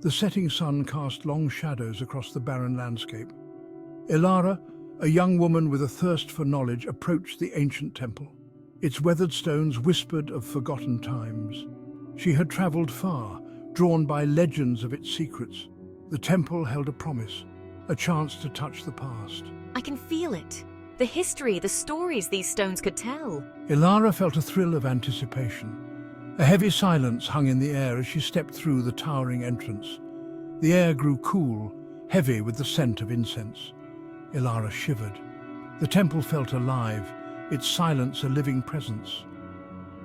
The setting sun cast long shadows across the barren landscape. Elara, a young woman with a thirst for knowledge, approached the ancient temple. Its weathered stones whispered of forgotten times. She had traveled far, drawn by legends of its secrets. The temple held a promise, a chance to touch the past. I can feel it. The history, the stories these stones could tell. Elara felt a thrill of anticipation. A heavy silence hung in the air as she stepped through the towering entrance. The air grew cool, heavy with the scent of incense. Elara shivered. The temple felt alive, its silence a living presence.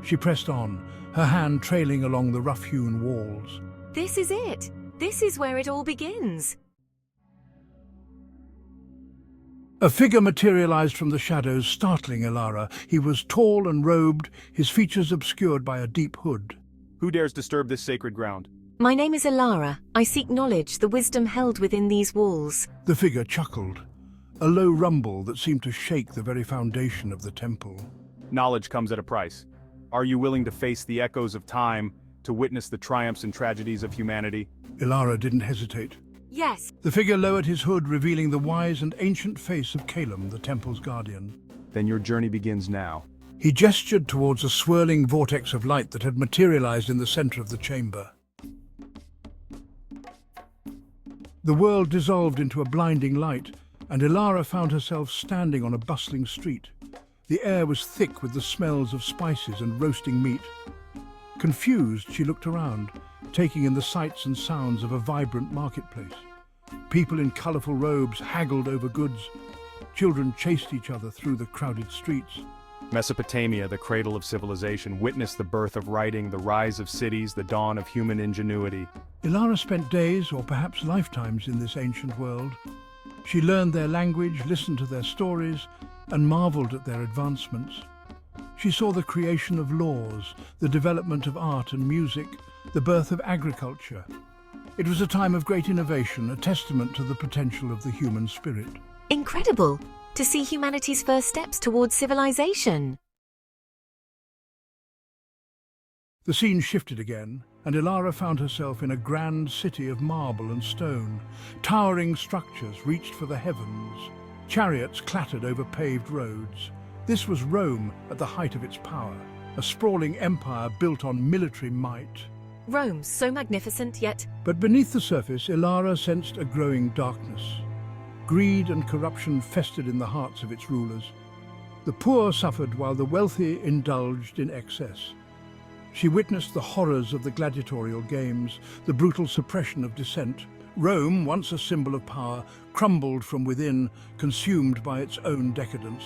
She pressed on, her hand trailing along the rough-hewn walls. This is it. This is where it all begins. A figure materialized from the shadows, startling Elara. He was tall and robed, his features obscured by a deep hood. Who dares disturb this sacred ground? My name is Elara. I seek knowledge, the wisdom held within these walls. The figure chuckled, a low rumble that seemed to shake the very foundation of the temple. Knowledge comes at a price. Are you willing to face the echoes of time, to witness the triumphs and tragedies of humanity? Elara didn't hesitate. Yes. The figure lowered his hood, revealing the wise and ancient face of Caelum, the temple's guardian. Then your journey begins now. He gestured towards a swirling vortex of light that had materialized in the center of the chamber. The world dissolved into a blinding light, and Elara found herself standing on a bustling street. The air was thick with the smells of spices and roasting meat. Confused, she looked around, taking in the sights and sounds of a vibrant marketplace. People in colorful robes haggled over goods. Children chased each other through the crowded streets. Mesopotamia, the cradle of civilization, witnessed the birth of writing, the rise of cities, the dawn of human ingenuity. Elara spent days, or perhaps lifetimes, in this ancient world. She learned their language, listened to their stories, and marveled at their advancements. She saw the creation of laws, the development of art and music, the birth of agriculture. It was a time of great innovation, a testament to the potential of the human spirit. Incredible to see humanity's first steps towards civilization. The scene shifted again, and Elara found herself in a grand city of marble and stone. Towering structures reached for the heavens. Chariots clattered over paved roads. This was Rome at the height of its power, a sprawling empire built on military might. Rome, so magnificent, yet... But beneath the surface, Elara sensed a growing darkness. Greed and corruption festered in the hearts of its rulers. The poor suffered while the wealthy indulged in excess. She witnessed the horrors of the gladiatorial games, the brutal suppression of dissent. Rome, once a symbol of power, crumbled from within, consumed by its own decadence.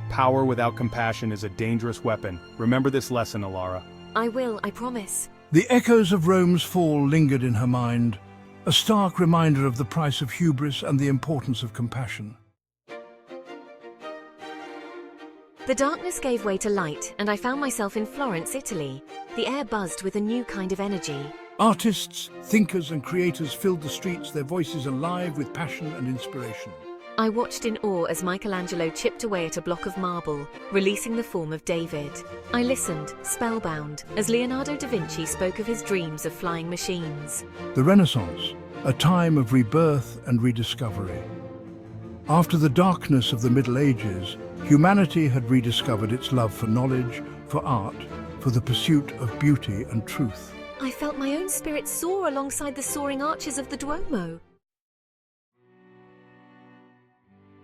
Power without compassion is a dangerous weapon. Remember this lesson, Elara. I will, I promise. The echoes of Rome's fall lingered in her mind, a stark reminder of the price of hubris and the importance of compassion. The darkness gave way to light, and I found myself in Florence, Italy. The air buzzed with a new kind of energy. Artists, thinkers and creators filled the streets, their voices alive with passion and inspiration. I watched in awe as Michelangelo chipped away at a block of marble, releasing the form of David. I listened, spellbound, as Leonardo da Vinci spoke of his dreams of flying machines. The Renaissance, a time of rebirth and rediscovery. After the darkness of the Middle Ages, humanity had rediscovered its love for knowledge, for art, for the pursuit of beauty and truth. I felt my own spirit soar alongside the soaring arches of the Duomo.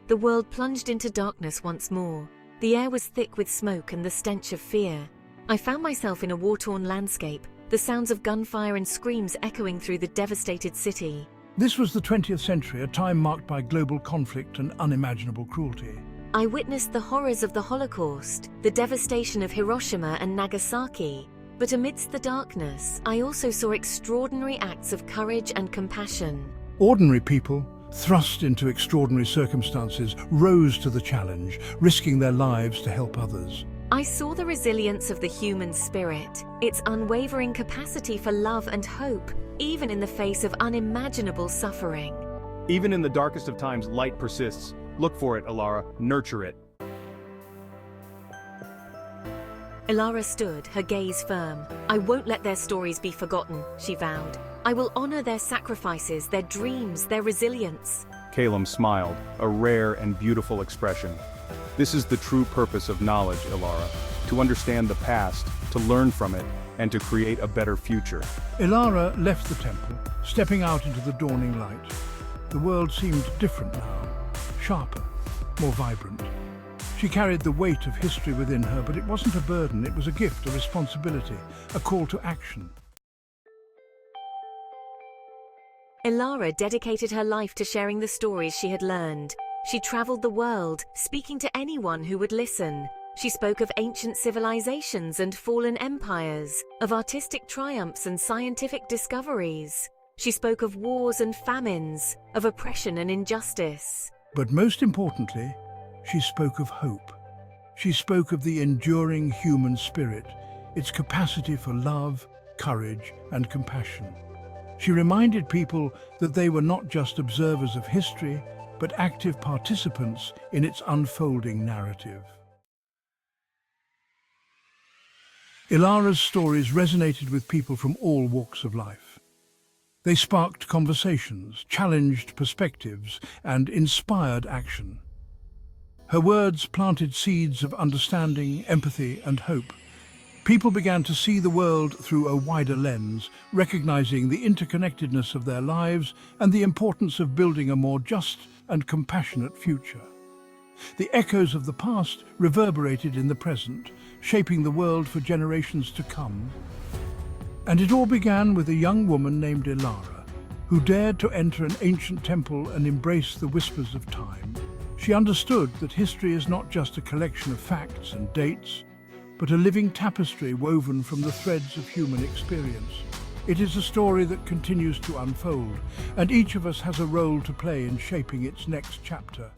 The world plunged into darkness once more. The air was thick with smoke and the stench of fear. I found myself in a war-torn landscape, the sounds of gunfire and screams echoing through the devastated city. This was the 20th century, a time marked by global conflict and unimaginable cruelty. I witnessed the horrors of the Holocaust, the devastation of Hiroshima and Nagasaki. But amidst the darkness, I also saw extraordinary acts of courage and compassion. Ordinary people, thrust into extraordinary circumstances, rose to the challenge, risking their lives to help others. I saw the resilience of the human spirit, its unwavering capacity for love and hope, even in the face of unimaginable suffering. Even in the darkest of times, light persists. Look for it, Elara. Nurture it. Elara stood, her gaze firm. I won't let their stories be forgotten, she vowed. I will honor their sacrifices, their dreams, their resilience. Caelum smiled, a rare and beautiful expression. This is the true purpose of knowledge, Elara, to understand the past, to learn from it, and to create a better future. Elara left the temple, stepping out into the dawning light. The world seemed different now, sharper, more vibrant. She carried the weight of history within her, but it wasn't a burden, it was a gift, a responsibility, a call to action. Elara dedicated her life to sharing the stories she had learned. She traveled the world, speaking to anyone who would listen. She spoke of ancient civilizations and fallen empires, of artistic triumphs and scientific discoveries. She spoke of wars and famines, of oppression and injustice. But most importantly, she spoke of hope. She spoke of the enduring human spirit, its capacity for love, courage, and compassion. She reminded people that they were not just observers of history, but active participants in its unfolding narrative. Elara's stories resonated with people from all walks of life. They sparked conversations, challenged perspectives, and inspired action. Her words planted seeds of understanding, empathy, and hope. People began to see the world through a wider lens, recognizing the interconnectedness of their lives and the importance of building a more just and compassionate future. The echoes of the past reverberated in the present, shaping the world for generations to come. And it all began with a young woman named Elara, who dared to enter an ancient temple and embrace the whispers of time. She understood that history is not just a collection of facts and dates, but a living tapestry woven from the threads of human experience. It is a story that continues to unfold, and each of us has a role to play in shaping its next chapter.